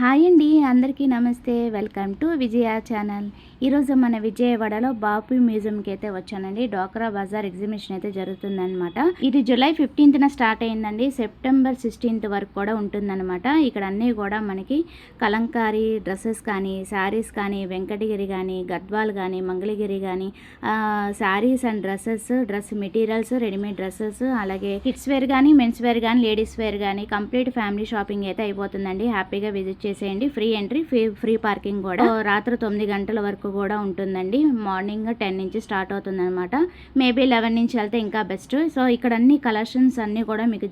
Hi అండి, అందరికీ నమస్తే. Welcome to Vijaya channel. ఈరోజు మన విజయవాడలో బాపు మ్యూజియంకి అయితే వచ్చానండి. డ్వాక్రా బజార్ ఎగ్జిబిషన్ అయితే జరుగుతుందన్నమాట. ఇది జూలై 15న స్టార్ట్ అయిందండి. సెప్టెంబర్ 16th వరకు కూడా ఉంటుందన్నమాట. ఇక్కడ అన్నీ కూడా మనకి కలంకారీ డ్రెస్సెస్ కానీ, శారీస్ కానీ, వెంకటగిరి కానీ, గద్వాల్ కానీ, మంగళగిరి కానీ, saris and dress materials, readymade dresses, అలాగే కిడ్స్ వేర్ కానీ, మెన్స్ వేర్ కానీ, లేడీస్ వేర్ కానీ కంప్లీట్ ఫ్యామిలీ షాపింగ్ అయితే అయిపోతుందండి. హ్యాపీగా విజిట్ చేసేయండి. ఫ్రీ ఎంట్రీ, ఫ్రీ పార్కింగ్ కూడా. రాత్రి 9 గంటల వరకు కూడా ఉంటుందండి. మార్నింగ్ 10 నుంచి స్టార్ట్ అవుతుంది అనమాట. మేబీ 11 నుంచి వెళ్తే ఇంకా బెస్ట్. సో ఇక్కడ అన్ని కలెక్షన్స్ అన్ని కూడా మీకు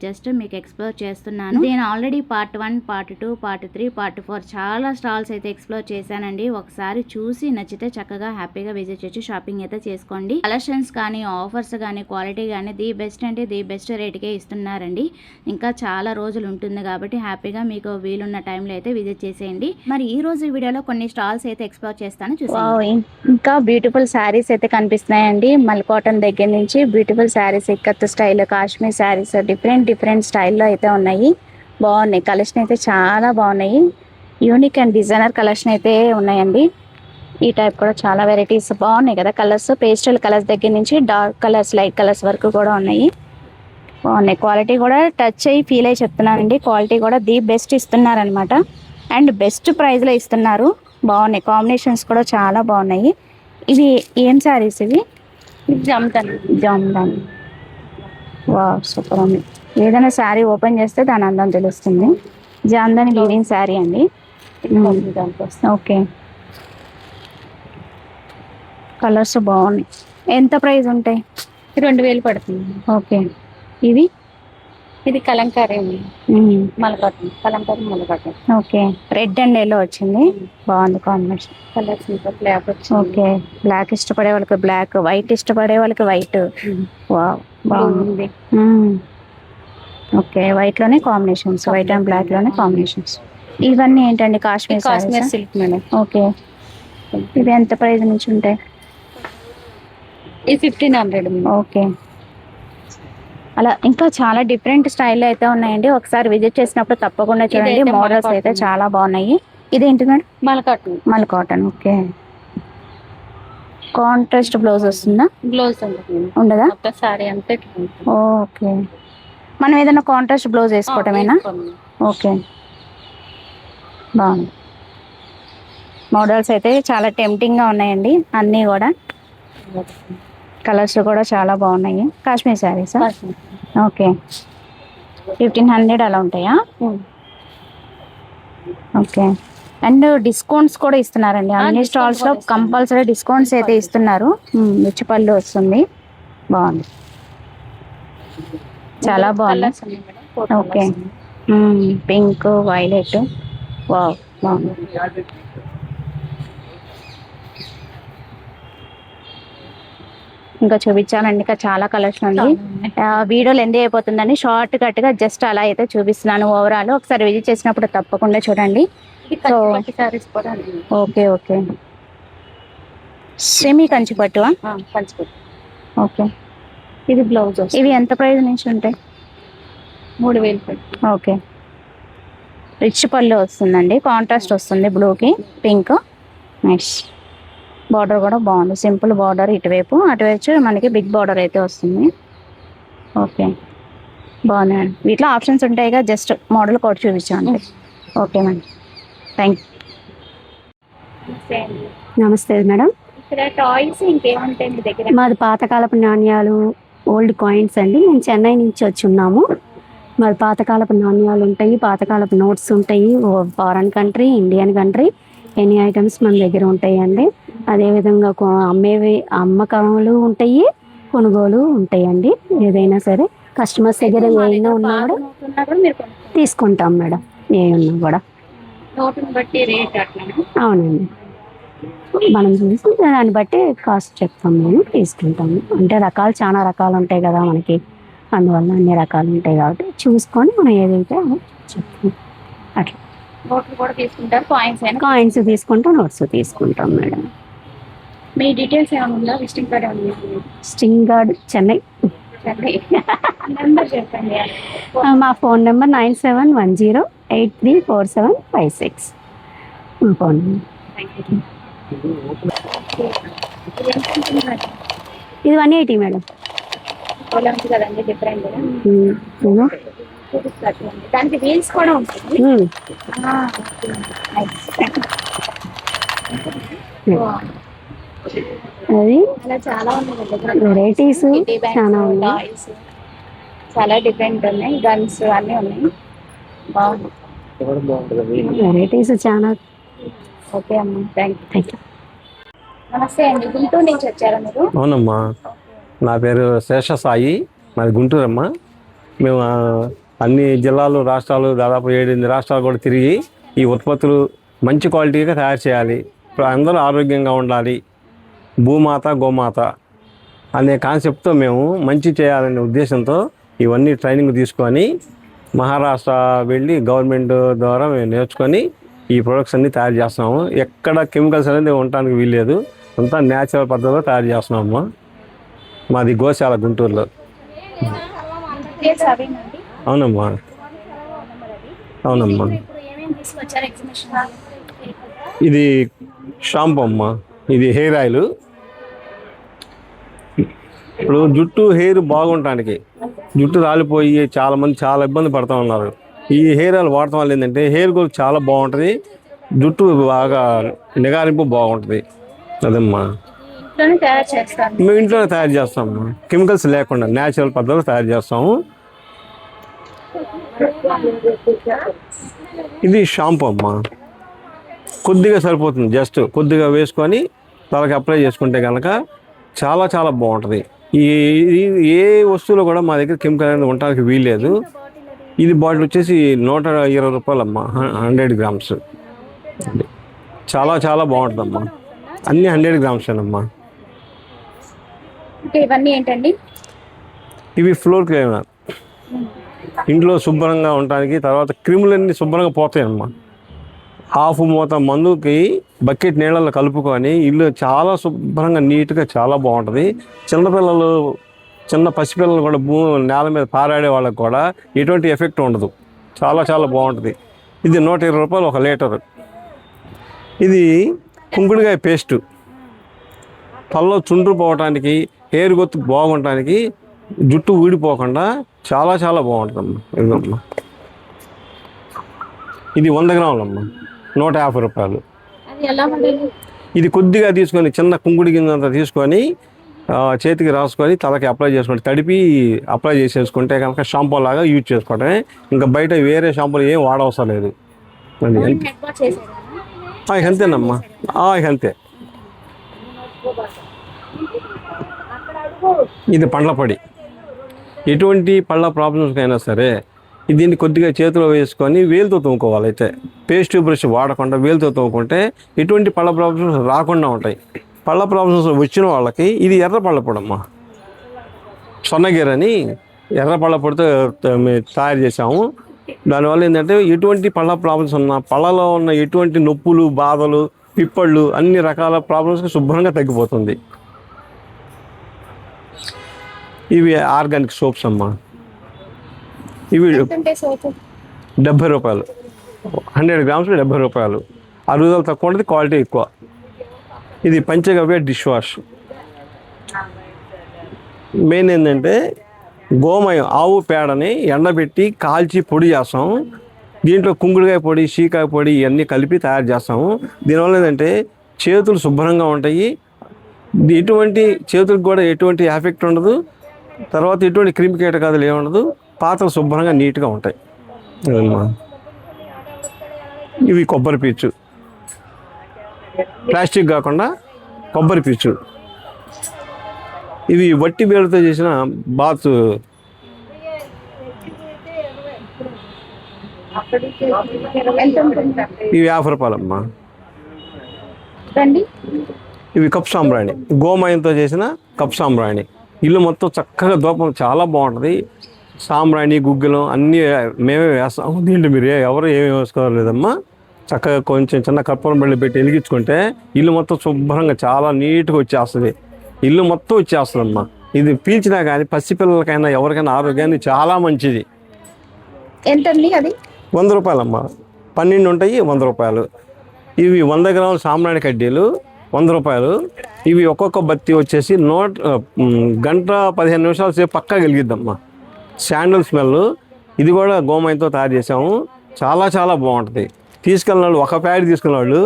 ఎక్స్ప్లోర్ చేస్తున్నాను. నేను already part 1, part 2, part 3, part 4 చాలా స్టాల్స్ అయితే ఎక్స్ప్లోర్ చేశానండి. ఒకసారి చూసి నచ్చితే చక్కగా హ్యాపీగా విజిట్ చేసి షాపింగ్ అయితే చేసుకోండి. కలెక్షన్స్ కానీ, ఆఫర్స్ కానీ, క్వాలిటీ కానీ ది బెస్ట్ అంటే ది బెస్ట్ రేట్కే ఇస్తున్నారండి. ఇంకా చాలా రోజులు ఉంటుంది కాబట్టి హ్యాపీగా మీకు వీలున్న టైంలో అయితే విజిట్ చేసేయండి. మరి ఈ రోజు వీడియోలో కొన్ని స్టాల్స్ అయితే ఎక్స్ప్లోర్ చేస్తాను, చూసి. ఇంకా బ్యూటిఫుల్ శారీస్ అయితే కనిపిస్తున్నాయండి. మల్ కాటన్ దగ్గర నుంచి beautiful saris, ikat style, Kashmir saris, different స్టైల్లో అయితే ఉన్నాయి. బాగున్నాయి. కలెక్షన్ అయితే చాలా బాగున్నాయి. యూనిక్ అండ్ డిజైనర్ కలెక్షన్ అయితే ఉన్నాయండి. ఈ టైప్ కూడా చాలా వెరైటీస్ బాగున్నాయి కదా. కలర్స్, పేస్టల్ కలర్స్ దగ్గర నుంచి డార్క్ కలర్స్, లైట్ కలర్స్ వరకు కూడా ఉన్నాయి. బాగున్నాయి. క్వాలిటీ కూడా టచ్ అయ్యి ఫీల్ అయ్యి చెప్తున్నానండి. క్వాలిటీ కూడా ది బెస్ట్ ఇస్తున్నారనమాట. అండ్ బెస్ట్ ప్రైస్లో ఇస్తున్నారు. బాగున్నాయి. కాంబినేషన్స్ కూడా చాలా బాగున్నాయి. ఇవి ఏం శారీస్? ఇవి జామ్దాన్. వా, సూపర్ ఉంది. ఏదైనా శారీ ఓపెన్ చేస్తే దాని అందం తెలుస్తుంది. జామ్దాని వీవింగ్ శారీ అండి. ఓకే, కలర్స్ బాగున్నాయి. ఎంత ప్రైస్ ఉంటాయి? 2000 పడుతుంది. ఓకే. ఇవి ఇది కలంకారీ మలకాటన్, కలంకారీ మలకాటన్. ఓకే, రెడ్ అండ్ ఎల్లో వచ్చింది. బాగుంది కాంబినేషన్. కలర్స్ బ్లాక్ వచ్చింది. ఓకే, బ్లాక్ ఇష్టపడే వాళ్ళకి బ్లాక్, వైట్ ఇష్టపడే వాళ్ళకి వైట్. వావ్, బాగుంది. ఓకే, వైట్ లోనే కాంబినేషన్స్, వైట్ అండ్ బ్లాక్ లోనే కాంబినేషన్స్. ఇవన్నీ ఏంటండి? Kashmir silk madam. ఓకే, ఇవి ఎంత ప్రైస్ నుంచి ఉంటాయి? ఇది 1500. ఓకే, అలా ఇంకా చాలా డిఫరెంట్ స్టైల్లో అయితే ఉన్నాయండి. ఒకసారి విజిట్ చేసినప్పుడు తప్పకుండా చూడండి. మోడల్స్ అయితే చాలా బాగున్నాయి. ఇదేంటి మేడం? మల్ కాటన్. ఓకే, కాంట్రాస్ట్ బ్లౌజ్ వస్తుందా? బ్లౌజ్ ఉండదా? సారీ అంతే. ఓకే, మనం ఏదైనా కాంట్రాస్ట్ బ్లౌజ్ వేసుకోవటమేనా? ఓకే, బాగుంది. మోడల్స్ అయితే చాలా టెంప్టింగ్గా ఉన్నాయండి. అన్నీ కూడా కలర్స్ కూడా చాలా బాగున్నాయి. కాశ్మీర్ శారీస్. ఓకే, 1500 అలా ఉంటాయా? ఓకే, అండ్ డిస్కౌంట్స్ కూడా ఇస్తున్నారండి. అన్ని స్టాల్స్ లో కంపల్సరీ డిస్కౌంట్స్ అయితే ఇస్తున్నారు. రిచ్ పళ్ళు వస్తుంది. బాగుంది, చాలా బాగుంది. Okay, pink, violet. వావ్, బాగుంది. ఇంకా చూపించాలండి. ఇంకా చాలా కలెక్షన్ ఉంది. వీడియోలు ఎండ్ అయిపోతుందని షార్ట్ కట్ గా జస్ట్ అలా అయితే చూపిస్తున్నాను. ఓవరాల్ ఒకసారి విజిట్ చేసినప్పుడు తప్పకుండా చూడండి. ఓకే, ఓకే, సెమీ కంచి పట్టువా? ఓకే, ఇది బ్లౌజ్. ఇవి ఎంత ప్రైస్ నుంచి ఉంటాయి? 3000. ఓకే, రిచ్ పళ్ళు వస్తుందండి. కాంట్రాస్ట్ వస్తుంది బ్లూకి పింక్. నైస్. బార్డర్ కూడా బాగుంది. సింపుల్ బార్డర్ ఇటువైపు, అటువైపు మనకి బిగ్ బార్డర్ అయితే వస్తుంది. ఓకే, బాగున్నాయి. వీటిలో ఆప్షన్స్ ఉంటాయిగా, జస్ట్ మోడల్ కోడ్ చూపించామండి. Okay madam, thank you. నమస్తే మేడం. టాయ్స్ ఇంకేముంటాయి మీ దగ్గర? మాది పాతకాలపు నాణ్యాలు, ఓల్డ్ కాయిన్స్ అండి. మేము చెన్నై నుంచి వచ్చి ఉన్నాము. మాది పాతకాలపు నాణ్యాలు ఉంటాయి, పాతకాలపు నోట్స్ ఉంటాయి. Foreign country, Indian country, any items మన దగ్గర ఉంటాయండి. అదేవిధంగా అమ్మకాలు ఉంటాయి, కొనుగోలు ఉంటాయండి. ఏదైనా సరే కస్టమర్స్ దగ్గర ఏమైనా ఉన్నా కూడా తీసుకుంటాం మేడం. ఏ ఉన్నా కూడా. అవునండి, మనం చూసి దాన్ని బట్టి కాస్ట్ చెప్తాం, మేము తీసుకుంటాము. అంటే రకాలు చాలా రకాలు ఉంటాయి కదా మనకి, అందువల్ల అన్ని రకాలు ఉంటాయి కాబట్టి చూసుకొని మనం ఏదైతే చెప్తాం. అట్లా కాయిన్స్ తీసుకుంటాం, నోట్స్ తీసుకుంటాం మేడం. మీ డీటెయిల్స్ ఏమన్నా? విజిటింగ్ కార్డ్ ఏమన్నా? Visiting card Chennai. నెంబర్ చెప్పండి. మా ఫోన్ నెంబర్ 9710 834756. మా ఫోన్ నెంబర్. ఇది 180 మేడం. చాలా ఉంది కదండి డిఫరెంట్. ఇదిగో. దానికి వీల్స్ కూడా ఉంటుంది. అది అలా చాలా ఉన్నాయి వెరైటీస్ చాలా ఉన్నాయి. టాయ్స్ చాలా డిఫరెంట్ ఉన్నాయి. గన్స్ అన్నీ ఉన్నాయి. బాగుంది. వెరైటీస్ చాలా. ఓకే అమ్మా, థ్యాంక్ యూ. నమస్తే అండి, గుంటూరు నుంచి వచ్చారా మీరు? అవునమ్మా, నా పేరు శేష సాయి, మాది గుంటూరు అమ్మ. మేము అన్ని జిల్లాలు రాష్ట్రాలు దాదాపు 7-8 రాష్ట్రాలు కూడా తిరిగి ఈ ఉత్పత్తులు మంచి క్వాలిటీగా తయారు చేయాలి, అందరూ ఆరోగ్యంగా ఉండాలి, భూమాత గోమాత అనే కాన్సెప్ట్తో మేము మంచి చేయాలనే ఉద్దేశంతో ఇవన్నీ ట్రైనింగ్ తీసుకొని మహారాష్ట్ర వెళ్ళి గవర్నమెంట్ ద్వారా మేము నేర్చుకొని ఈ ప్రొడక్ట్స్ అన్నీ తయారు చేస్తున్నాము. ఎక్కడ కెమికల్స్ అనేది ఉండటానికి వీల్లేదు, అంతా న్యాచురల్ పద్ధతిలో తయారు చేస్తున్నాము. మాది గోశాల గుంటూరులో. అవునమ్మా, అవునమ్మా. ఇది షాంపూ అమ్మా, ఇది హెయిర్ ఆయిల్. ఇప్పుడు జుట్టు హెయిర్ బాగుండటానికి, జుట్టు రాలిపోయి చాలామంది చాలా ఇబ్బంది పడుతూ ఉన్నారు. ఈ హెయిర్ ఆయిల్ వాడటం వల్ల ఏంటంటే హెయిర్ గ్రోత్ చాలా బాగుంటుంది, జుట్టు బాగా నిగారింపు బాగుంటుంది. అదమ్మా, మేము ఇంట్లోనే తయారు చేస్తాము, కెమికల్స్ లేకుండా న్యాచురల్ పద్ధతిలో తయారు చేస్తాము. ఇది షాంపూ అమ్మా, కొద్దిగా సరిపోతుంది, జస్ట్ కొద్దిగా వేసుకొని తలకి అప్లై చేసుకుంటే కనుక చాలా చాలా బాగుంటుంది. ఈ ఏ వస్తువులో కూడా మా దగ్గర కెమికల్ అనేది ఉండడానికి వీల్లేదు. ఇది బాటిల్ వచ్చేసి 120 రూపాయలమ్మా, 100 గ్రామ్స్. చాలా చాలా బాగుంటుందమ్మా, అన్నీ 100 గ్రామ్స్ అమ్మా. ఇవన్నీ ఏంటండి? ఇవి ఫ్లోర్ క్లీనర్, ఇంట్లో శుభ్రంగా ఉండటానికి, తర్వాత క్రిములన్నీ శుభ్రంగా పోతాయమ్మా. హాఫ్ మూత మందుకి బకెట్ నీళ్ళల్లో కలుపుకొని ఇల్లు చాలా శుభ్రంగా నీట్గా చాలా బాగుంటుంది. చిన్నపిల్లలు, చిన్న పసిపిల్లలు కూడా నేల మీద పారాడే వాళ్ళకి కూడా ఎటువంటి ఎఫెక్ట్ ఉండదు, చాలా చాలా బాగుంటుంది. ఇది 120 రూపాయలు 1 లీటరు. ఇది కుంకుడుకాయ పేస్టు, తలలో చుండ్రు పోవటానికి, హెయిర్ గ్రోత్ బాగుండటానికి, జుట్టు ఊడిపోకుండా చాలా చాలా బాగుంటుందమ్మా. ఇదమ్మా, ఇది 100 గ్రాములమ్మా, 150 రూపాయలు. ఇది కొద్దిగా తీసుకొని చిన్న కుంకుడి గింజంతా తీసుకొని చేతికి రాసుకొని తలకి అప్లై చేసుకుంటే, తడిపి అప్లై చేసేసుకుంటే కనుక షాంపూ లాగా యూజ్ చేసుకోవటమే. ఇంకా బయట వేరే షాంపూలు ఏం వాడవసరం లేదు. అది అంతేనమ్మా, అంతే. ఇది పండ్ల పొడి, ఎటువంటి పళ్ళ ప్రాబ్లమ్స్కైనా సరే దీన్ని కొద్దిగా చేతిలో వేసుకొని వేలుతో తోముకోవాలి. అయితే పేస్ట్ బ్రష్ వాడకుండా వేలుతో తోముకుంటే ఎటువంటి పళ్ళ ప్రాబ్లమ్స్ రాకుండా ఉంటాయి. పళ్ళ ప్రాబ్లమ్స్ వచ్చిన వాళ్ళకి ఇది ఎర్ర పళ్ళ పొడమ్మా, సొన్నగిర అని ఎర్ర పళ్ళ పొడితో మేము తయారు చేసాము. దానివల్ల ఏంటంటే ఎటువంటి పళ్ళ ప్రాబ్లమ్స్ ఉన్నా, పళ్ళలో ఉన్న ఎటువంటి నొప్పులు, బాధలు, పిప్పళ్ళు, అన్ని రకాల ప్రాబ్లమ్స్కి శుభ్రంగా తగ్గిపోతుంది. ఇవి ఆర్గానిక్ సోప్స్ అమ్మా, ఇవి 70 రూపాయలు, 100 గ్రామ్స్ 70 రూపాయలు. అరుగుదల తక్కువ ఉంటుంది, క్వాలిటీ ఎక్కువ. ఇది పంచగవ్య డిష్ వాష్. మెయిన్ ఏంటంటే గోమయం, ఆవు పేడని ఎండబెట్టి కాల్చి పొడి చేస్తాం. దీంట్లో కుంకుడుకాయ పొడి, షీకాయ పొడి ఇవన్నీ కలిపి తయారు చేస్తాము. దీనివల్ల ఏంటంటే చేతులు శుభ్రంగా ఉంటాయి, ఎటువంటి చేతులకు కూడా ఎటువంటి ఎఫెక్ట్ ఉండదు, తర్వాత ఎటువంటి క్రిమి కీటకాదులు ఏముండదు, పాత్రలు శుభ్రంగా నీట్గా ఉంటాయి. ఇవి కొబ్బరి పీచు, ప్లాస్టిక్ కాకుండా కొబ్బరి పీచు. ఇవి వట్టి బేలతో చేసిన బాత్. ఇవి 50 రూపాయలమ్మా. ఇవి కప్ సాంబ్రాణి, గోమయంతో చేసిన కప్ సాంబ్రాణి. ఇల్లు మొత్తం చక్కగా దూపం చాలా బాగుంటుంది. సాంబ్రాణి, గుగ్గిలం అన్నీ మేమే వేస్తాము. దీంట్లో మీరు ఎవరు ఏమి వేసుకోలేదమ్మా. చక్కగా కొంచెం చిన్న కర్పూరం బెల్లి పెట్టి వెలిగించుకుంటే ఇల్లు మొత్తం శుభ్రంగా చాలా నీట్గా వచ్చేస్తుంది, ఇల్లు మొత్తం వచ్చేస్తుందమ్మా. ఇది పీల్చినా కానీ పసిపిల్లలకైనా ఎవరికైనా ఆరోగ్యాన్ని చాలా మంచిది. ఎంతండి అది? రూపాయలు అమ్మ. 12 ఉంటాయి, 100 రూపాయలు. ఇవి 100 గ్రాముల సాంబ్రాణి కడ్డీలు 100 రూపాయలు. ఇవి ఒక్కొక్క బత్తి వచ్చేసి గంట 15 నిమిషాల సేపు పక్కా వెలిగిద్దమ్మా. Sandal smell. ఇది కూడా గోమయంతో తయారు చేసాము. చాలా చాలా బాగుంటుంది. తీసుకెళ్ళిన వాళ్ళు, ఒక ప్యాకెట్ తీసుకున్న వాళ్ళు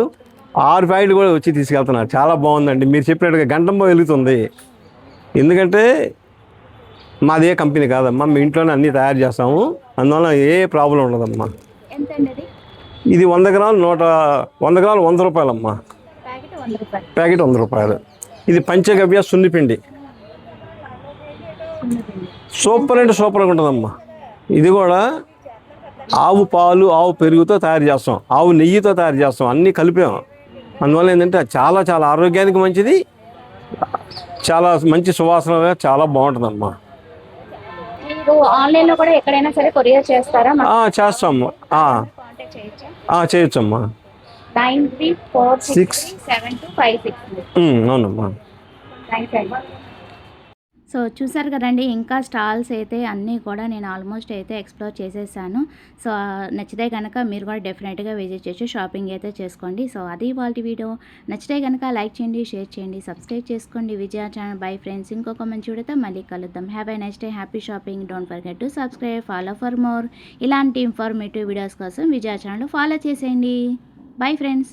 6 ప్యాకెట్లు కూడా వచ్చి తీసుకెళ్తున్నారు. చాలా బాగుందండి. మీరు చెప్పినట్టుగా గంటంబో వెలుగుతుంది. ఎందుకంటే మాదే కంపెనీ కాదమ్మా, మీ ఇంట్లోనే అన్నీ తయారు చేస్తాము. అందువల్ల ఏ ప్రాబ్లం ఉండదమ్మా. ఎంతండి అది? ఇది 100 గ్రాములు 100 రూపాయలమ్మా. ప్యాకెట్ 100 రూపాయలు. ప్యాకెట్ 100 రూపాయలు. ఇది పంచగవ్య సున్నిపిండి. సూపర్ అంటే సూపర్గా ఉంటుందమ్మా. ఇది కూడా ఆవు పాలు, ఆవు పెరుగుతో తయారు చేస్తాం, ఆవు నెయ్యితో తయారు చేస్తాం, అన్నీ కలిపాం. అందువల్ల ఏంటంటే చాలా చాలా ఆరోగ్యానికి మంచిది, చాలా మంచి సువాసనగా చాలా బాగుంటుందమ్మా. మీరు ఆన్లైన్లో కూడా ఎక్కడైనా సరే కొరియర్ చేస్తారా? చేస్తాము. కాంటాక్ట్ చేయొచ్చా? చేయొచ్చమ్మా. 93467256. అవునమ్మా. థ్యాంక్స్ అండి. సో చూసారు కదండి, ఇంకా స్టాల్స్ అయితే అన్నీ కూడా నేను ఆల్మోస్ట్ అయితే ఎక్స్ప్లోర్ చేసేసాను. సో నచ్చితే కనుక మీరు కూడా డెఫినెట్గా విజిట్ చేసి షాపింగ్ అయితే చేసుకోండి. సో అది వాళ్ళ వీడియో. నచ్చితే కనుక లైక్ చేయండి, షేర్ చేయండి, సబ్స్క్రైబ్ చేసుకోండి విజయ ఛానల్. Bye friends. ఇంకొక మంచి వీడియోతో మళ్ళీ కలుద్దాం. Have a nice day, happy shopping. Don't forget to subscribe, follow for more. ఇలాంటి ఇన్ఫర్మేటివ్ వీడియోస్ కోసం విజయ ఛానల్ ఫాలో చేసేయండి. Bye friends.